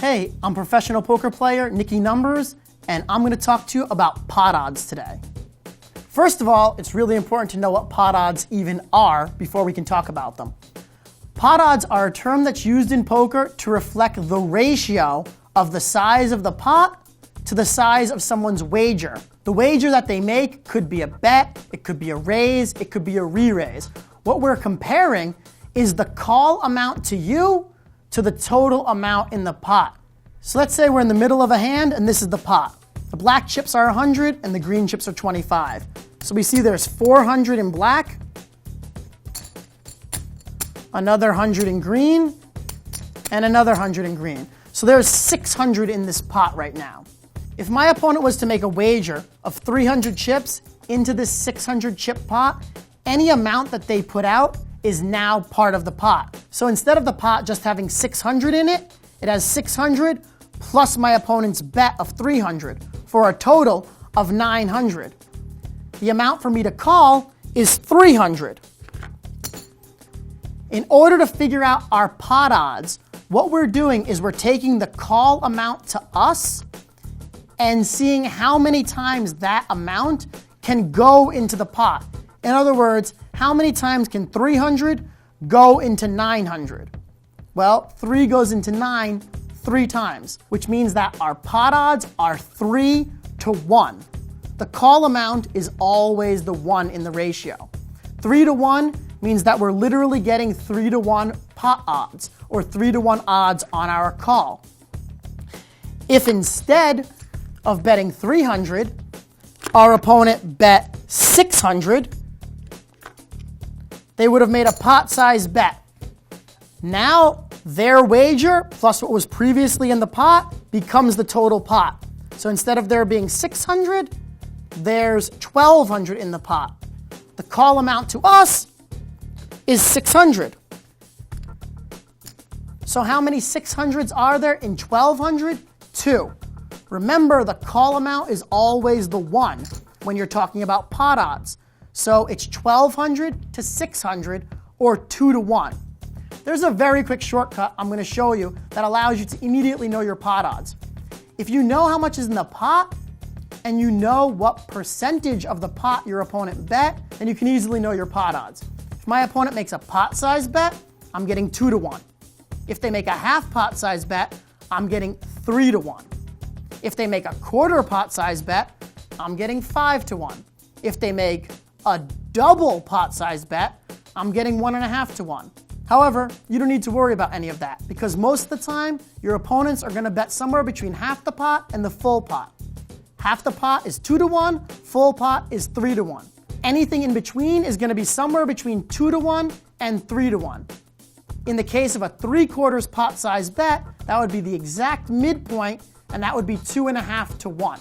Hey, I'm professional poker player Nicky Numbers, and I'm going to talk to you about pot odds today. First of all, it's really important to know what pot odds even are before we can talk about them. Pot odds are a term that's used in poker to reflect the ratio of the size of the pot to the size of someone's wager. The wager that they make could be a bet, it could be a raise, it could be a re-raise. What we're comparing is the call amount to you to the total amount in the pot. So let's say we're in the middle of a hand and this is the pot. The black chips are 100 and the green chips are 25. So we see there's 400 in black, another 100 in green, and another 100 in green. So there's 600 in this pot right now. If my opponent was to make a wager of 300 chips into this 600 chip pot, any amount that they put out is now part of the pot. So instead of the pot just having 600 in it, it has 600 plus my opponent's bet of 300 for a total of 900. The amount for me to call is 300. In order to figure out our pot odds, what we're doing is we're taking the call amount to us and seeing how many times that amount can go into the pot. In other words, how many times can 300 go into 900? Well, 3 goes into 9 3 times, which means that our pot odds are 3 to 1. The call amount is always the 1 in the ratio. 3 to 1 means that we're literally getting 3 to 1 pot odds, or 3 to 1 odds on our call. If instead of betting 300, our opponent bet 600, they would have made a pot-sized bet. Now, their wager plus what was previously in the pot becomes the total pot. So instead of there being 600, there's 1,200 in the pot. The call amount to us is 600. So how many 600s are there in 1,200? 2. Remember, the call amount is always the 1 when you're talking about pot odds. So it's 1,200 to 600, or 2 to 1. There's a very quick shortcut I'm going to show you that allows you to immediately know your pot odds. If you know how much is in the pot, and you know what percentage of the pot your opponent bet, then you can easily know your pot odds. If my opponent makes a pot-sized bet, I'm getting 2 to 1. If they make a half pot-sized bet, I'm getting 3 to 1. If they make a quarter pot-sized bet, I'm getting 5 to 1. If they make a double pot-sized bet, I'm getting 1.5 to 1. However, you don't need to worry about any of that, because most of the time, your opponents are going to bet somewhere between half the pot and the full pot. Half the pot is 2 to 1, full pot is 3 to 1. Anything in between is going to be somewhere between 2 to 1 and 3 to 1. In the case of a 3/4 pot size bet, that would be the exact midpoint, and that would be 2.5 to 1.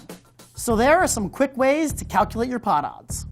So there are some quick ways to calculate your pot odds.